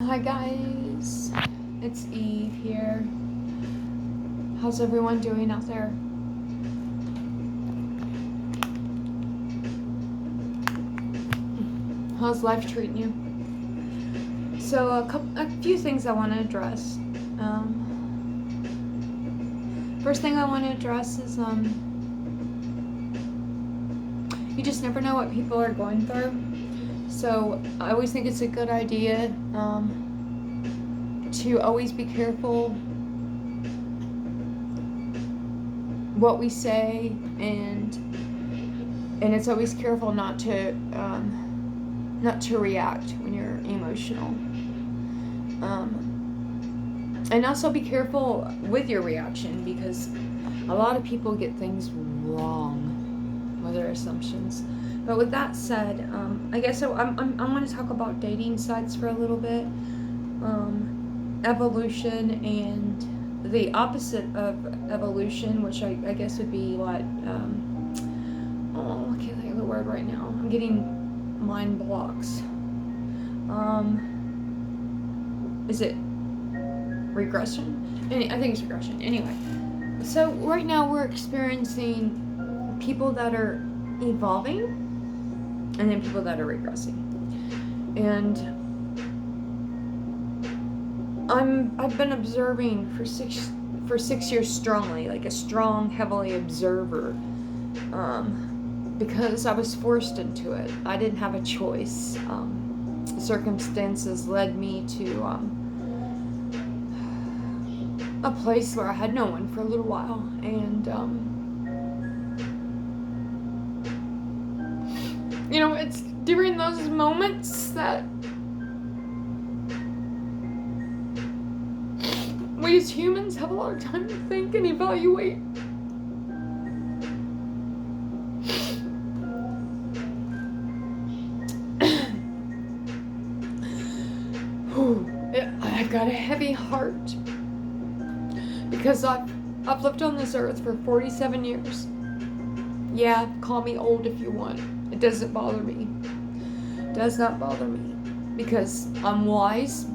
Hi guys, it's Eve here. How's everyone doing out there? How's life treating you? So a few things I want to address. First thing I want to address is you just never know what people are going through. So I always think it's a good idea to always be careful what we say, and it's always careful not to react when you're emotional, and also be careful with your reaction, because a lot of people get things wrong with their assumptions. But with that said, I guess I'm going to talk about dating sites for a little bit, evolution, and the opposite of evolution, which I guess would be what, I can't think of the word right now. I'm getting mind blocks. Is it regression? I think it's regression. Anyway, so right now we're experiencing people that are evolving, and then people that are regressing. And I've been observing for six years strongly, like a strong, heavily observer, because I was forced into it. I didn't have a choice. Circumstances led me to a place where I had no one for a little while, and it's during those moments that we as humans have a lot of time to think and evaluate. I've got a heavy heart because I've lived on this earth for 47 years. Yeah, call me old if you want. It doesn't bother me. It does not bother me, because I'm wise.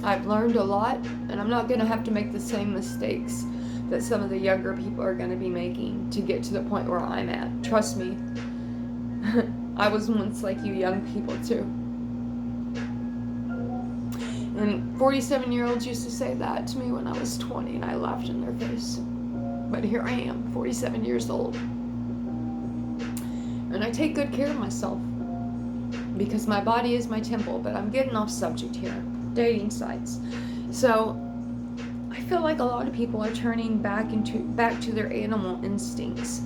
I've learned a lot, and I'm not going to have to make the same mistakes that some of the younger people are going to be making to get to the point where I'm at. Trust me. I was once like you young people too. And 47-year-olds used to say that to me when I was 20, and I laughed in their face. But here I am, 47 years old. And I take good care of myself, because my body is my temple. But I'm getting off subject here. Dating sites. So I feel like a lot of people are turning back to their animal instincts.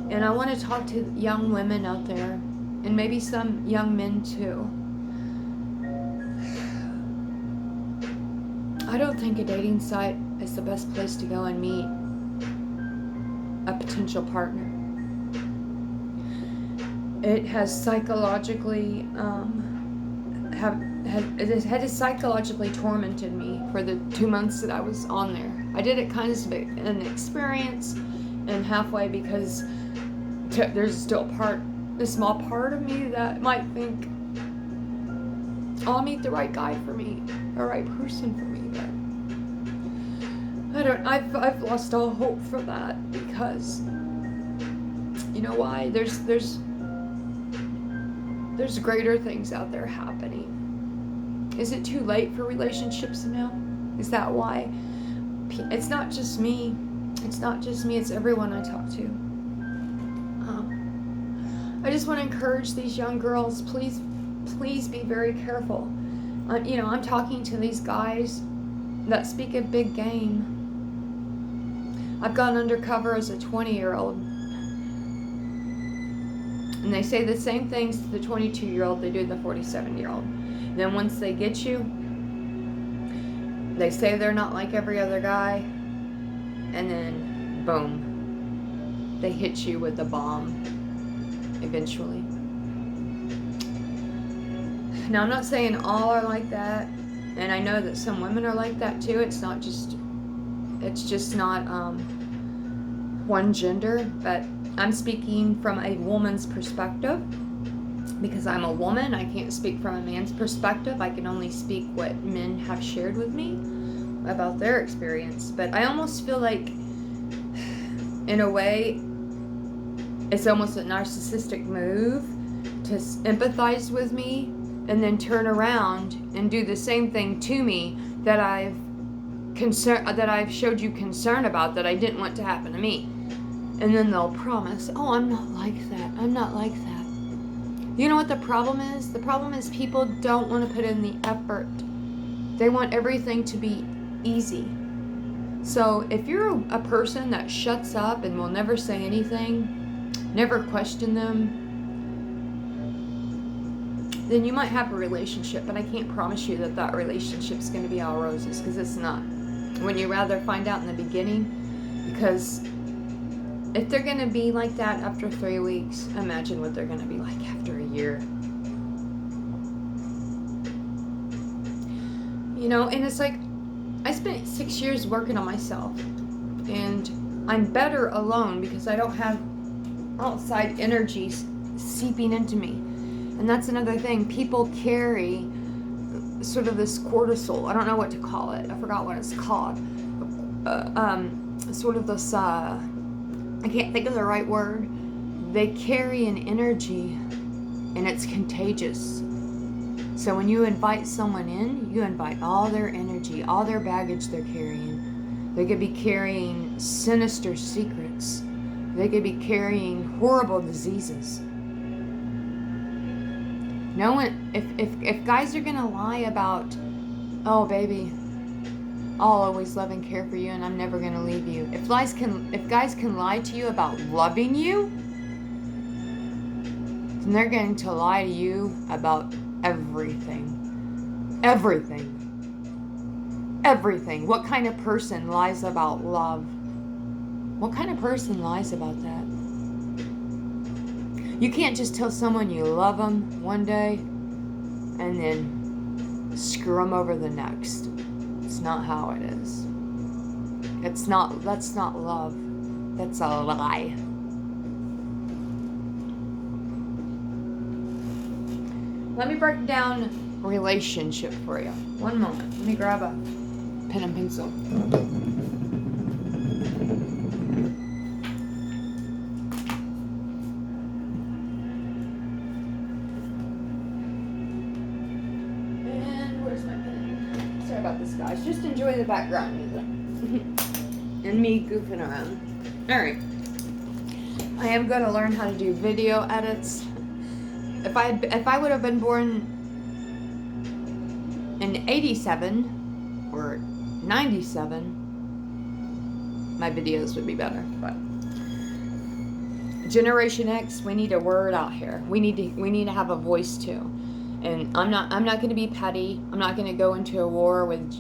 And I want to talk to young women out there, and maybe some young men too. I don't think a dating site is the best place to go and meet a potential partner. It has psychologically it had psychologically tormented me for the 2 months that I was on there. I did it kind of an experience and halfway, because there's still a small part of me that might think I'll meet the right guy for me, the right person for me. But I've lost all hope for that, because you know why? There's greater things out there happening. Is it too late for relationships now? Is that why? It's not just me. It's everyone I talk to. I just want to encourage these young girls, please be very careful. I'm talking to these guys that speak a big game. I've gone undercover as a 20-year-old. And they say the same things to the 22-year-old they do to the 47-year-old. Then once they get you, they say they're not like every other guy, and then boom, they hit you with a bomb eventually. Now, I'm not saying all are like that, and I know that some women are like that too. It's just not one gender, but I'm speaking from a woman's perspective. because I'm a woman, I can't speak from a man's perspective. I can only speak what men have shared with me about their experience. But I almost feel like, in a way, it's almost a narcissistic move to empathize with me and then turn around and do the same thing to me that I've showed you concern about, that I didn't want to happen to me. And then they'll promise, oh, I'm not like that. I'm not like that. You know what the problem is? The problem is people don't want to put in the effort. They want everything to be easy. So if you're a person that shuts up and will never say anything, never question them, then you might have a relationship, but I can't promise you that that relationship's going to be all roses, because it's not. When you rather find out in the beginning, because if they're going to be like that after 3 weeks, imagine what they're going to be like after a year. You know, and it's like, I spent 6 years working on myself, and I'm better alone because I don't have outside energies seeping into me. And that's another thing. People carry sort of this cortisol. I don't know what to call it. I forgot what it's called. Sort of this, I can't think of the right word. They carry an energy, and it's contagious. So when you invite someone in, you invite all their energy, all their baggage they're carrying. They could be carrying sinister secrets. They could be carrying horrible diseases. No one, if guys are gonna lie about, oh baby, I'll always love and care for you and I'm never gonna leave you. If guys can lie to you about loving you, then they're going to lie to you about everything. Everything. Everything. What kind of person lies about love? What kind of person lies about that? You can't just tell someone you love them one day and then screw them over the next. It's not how it is. That's not love. That's a lie. Let me break down relationship for you. One moment. Let me grab a pen and pencil. About this, guys. Just enjoy the background music and me goofing around. Alright. I am going to learn how to do video edits. If I would have been born in 87 or 97, my videos would be better. But Generation X, we need a word out here. We need to have a voice too. And I'm not going to be petty. I'm not going to go into a war with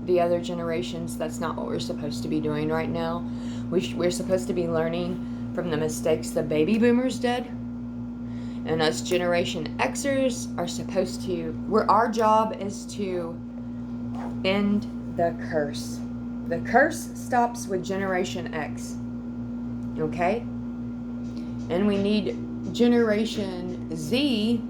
the other generations. That's not what we're supposed to be doing right now. We're supposed to be learning from the mistakes the baby boomers did. And us Generation Xers are supposed to, our job is to end the curse. The curse stops with Generation X. Okay? And we need Generation Z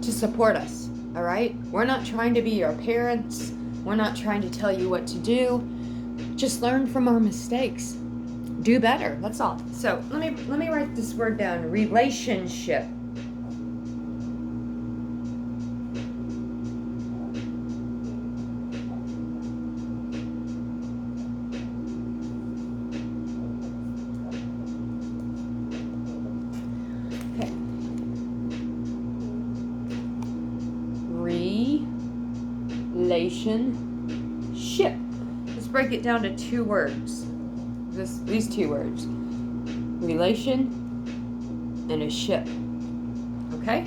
to support us, all right? We're not trying to be your parents. We're not trying to tell you what to do. Just learn from our mistakes. Do better. That's all. So let me write this word down. Relationship. Relationship. Let's break it down to 2 words. These 2 words. Relation and a ship. Okay?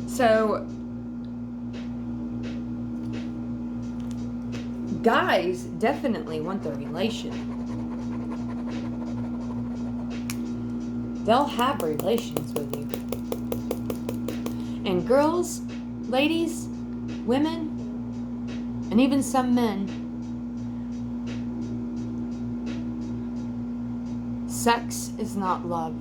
So guys definitely want the relation. They'll have relations with you. And girls, ladies, women, and even some men, sex is not love.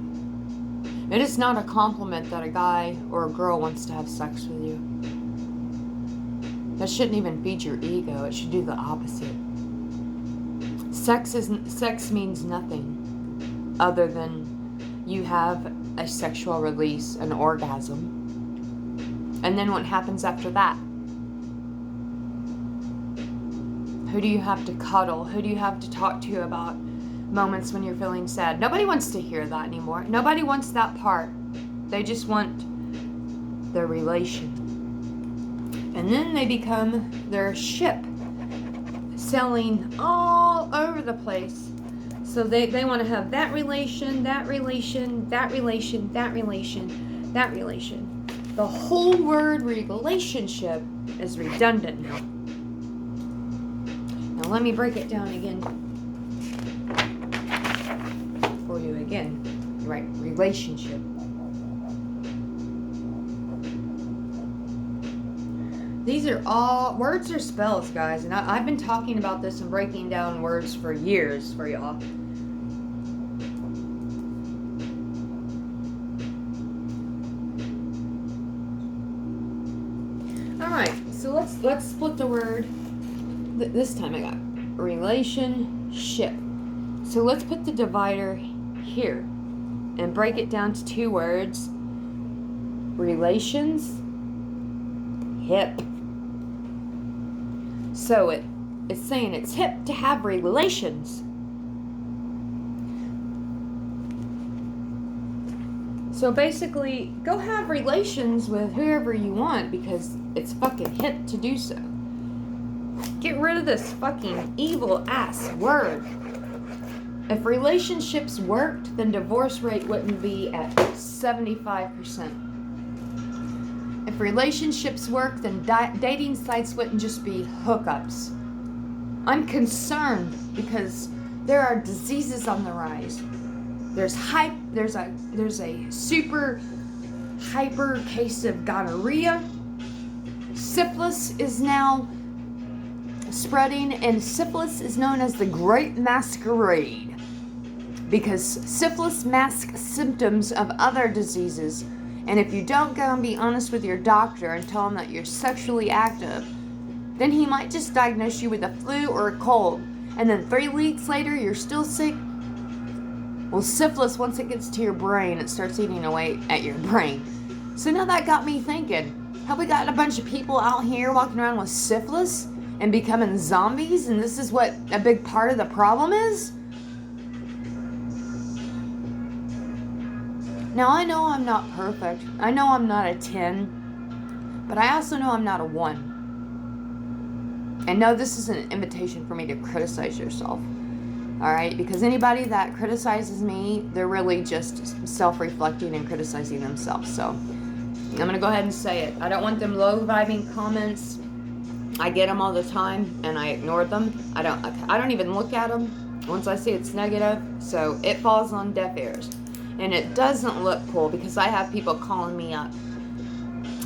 It is not a compliment that a guy or a girl wants to have sex with you. That shouldn't even feed your ego. It should do the opposite. Sex means nothing other than you have a sexual release, an orgasm. And then what happens after that? Who do you have to cuddle? Who do you have to talk to about moments when you're feeling sad? Nobody wants to hear that anymore. Nobody wants that part. They just want their relation. And then they become their ship, sailing all over the place. So they want to have that relation, that relation, that relation, that relation, that relation. The whole word relationship is redundant now. Now let me break it down again for you again. Right, relationship. These are all, words are spells, guys. And I've been talking about this and breaking down words for years for y'all. Alright, so let's split the word. This time I got relationship. So let's put the divider here and break it down to two words. Relations, hip. So it's saying it's hip to have relations. So basically, go have relations with whoever you want because it's fucking hip to do so. Get rid of this fucking evil ass word. If relationships worked, then divorce rate wouldn't be at 75%. If relationships work, then dating sites wouldn't just be hookups. I'm concerned because there are diseases on the rise. There's a super hyper case of gonorrhea. Syphilis is now spreading, and syphilis is known as the Great Masquerade because syphilis masks symptoms of other diseases. And if you don't go and be honest with your doctor and tell him that you're sexually active, then he might just diagnose you with a flu or a cold. And then 3 weeks later, you're still sick. Well, syphilis, once it gets to your brain, it starts eating away at your brain. So now that got me thinking, have we got a bunch of people out here walking around with syphilis and becoming zombies? And this is what a big part of the problem is? Now, I know I'm not perfect. I know I'm not a 10. But I also know I'm not a 1. And no, this is an invitation for me to criticize yourself. Alright? Because anybody that criticizes me, they're really just self-reflecting and criticizing themselves. So, I'm going to go ahead and say it. I don't want them low-vibing comments. I get them all the time, and I ignore them. I don't even look at them once I see it's negative. So, it falls on deaf ears. And it doesn't look cool because I have people calling me up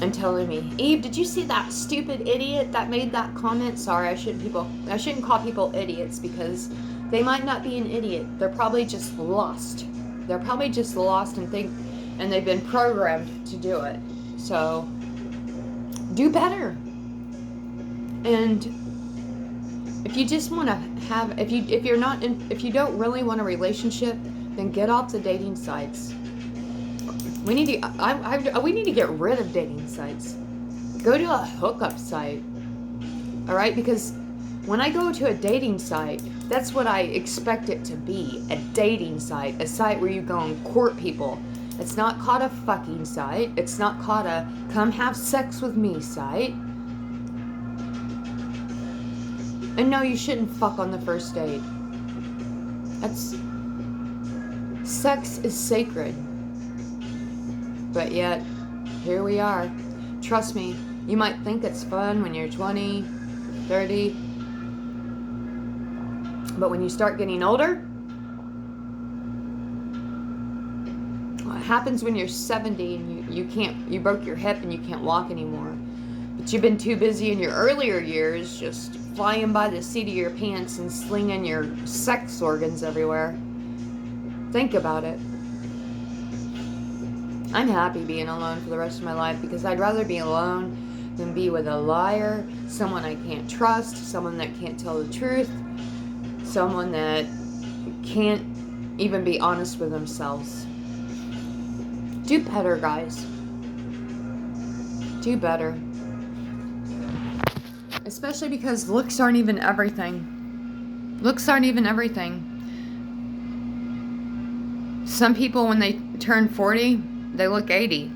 and telling me, Eve, did you see that stupid idiot that made that comment? Sorry, I shouldn't call people idiots because they might not be an idiot. They're probably just lost. They're probably just lost and they've been programmed to do it. So do better. And if you just want to have, if you don't really want a relationship, then get off the dating sites. We need to get rid of dating sites. Go to a hookup site. Alright? Because when I go to a dating site, that's what I expect it to be. A dating site. A site where you go and court people. It's not called a fucking site. It's not called a come have sex with me site. And no, you shouldn't fuck on the first date. Sex is sacred. But yet, here we are. Trust me, you might think it's fun when you're 20, 30. But when you start getting older, what happens when you're 70 and you broke your hip and you can't walk anymore. But you've been too busy in your earlier years just flying by the seat of your pants and slinging your sex organs everywhere. Think about it. I'm happy being alone for the rest of my life, because I'd rather be alone than be with a liar, someone I can't trust, someone that can't tell the truth, someone that can't even be honest with themselves. Do better, guys. Do better. Especially because looks aren't even everything. Looks aren't even everything. Some people, when they turn 40, they look 80.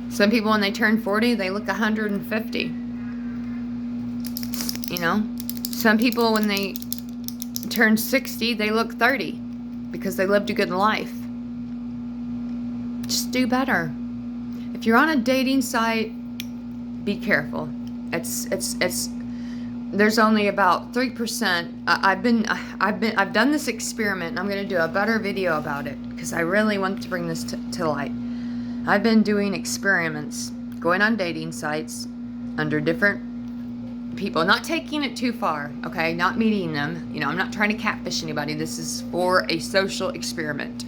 Some people, when they turn 40, they look 150. You know? Some people, when they turn 60, they look 30 because they lived a good life. Just do better. If you're on a dating site, be careful. There's only about 3%. I've done this experiment, and I'm going to do a better video about it because I really want to bring this to light. I've been doing experiments, going on dating sites under different people, not taking it too far, okay? Not meeting them. You know, I'm not trying to catfish anybody. This is for a social experiment.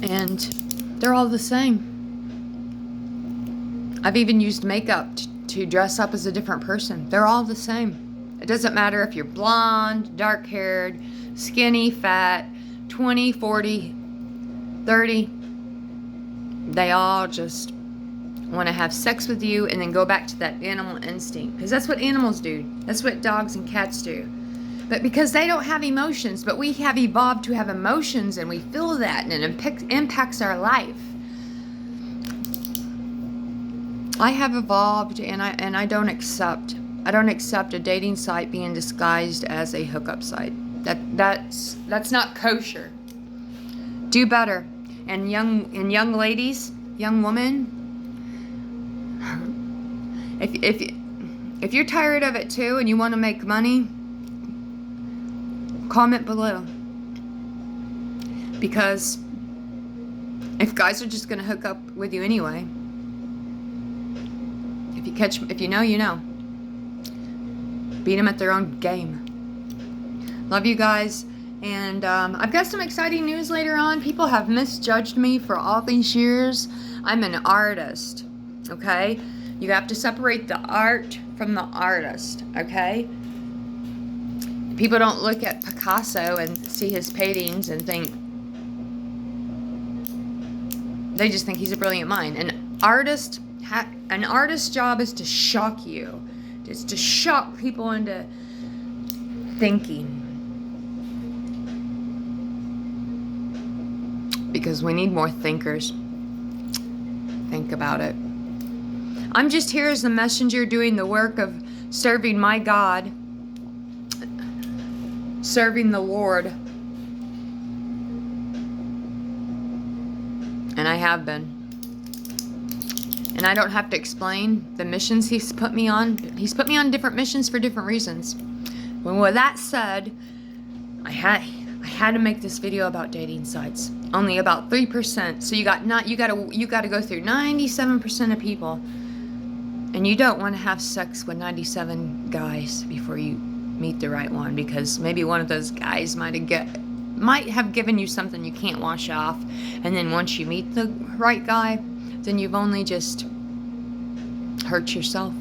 And they're all the same. I've even used makeup to dress up as a different person. They're all the same. It doesn't matter if you're blonde, dark-haired, skinny, fat, 20, 40, 30. They all just want to have sex with you and then go back to that animal instinct. Because that's what animals do. That's what dogs and cats do. But because they don't have emotions, but we have evolved to have emotions, and we feel that, and it impacts our life. I have evolved, and I don't accept a dating site being disguised as a hookup site. That's not kosher. Do better. And young ladies, young women, if you're tired of it too and you want to make money, comment below. Because if guys are just going to hook up with you anyway, if you know, you know. Beat them at their own game. Love you guys. And I've got some exciting news later on. People have misjudged me for all these years. I'm an artist, okay? You have to separate the art from the artist, okay? People don't look at Picasso and see his paintings and think, they just think he's a brilliant mind. An artist's job is to shock you. It's to shock people into thinking. Because we need more thinkers. Think about it. I'm just here as the messenger doing the work of serving my God, serving the Lord. And I have been. And I don't have to explain the missions He's put me on. He's put me on different missions for different reasons. Well, with that said, I had to make this video about dating sites. Only about 3%. So you got to go through 97% of people, and you don't want to have sex with 97 guys before you meet the right one, because maybe one of those guys might have given you something you can't wash off, and then once you meet the right guy, then you've only just hurt yourself.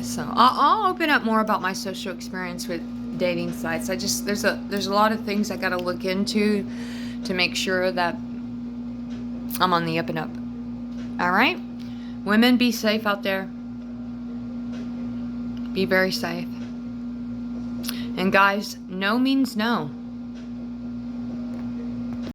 So I'll open up more about my social experience with dating sites. There's a lot of things I gotta look into to make sure that I'm on the up and up. Alright? Women, be safe out there. Be very safe. And guys, no means no.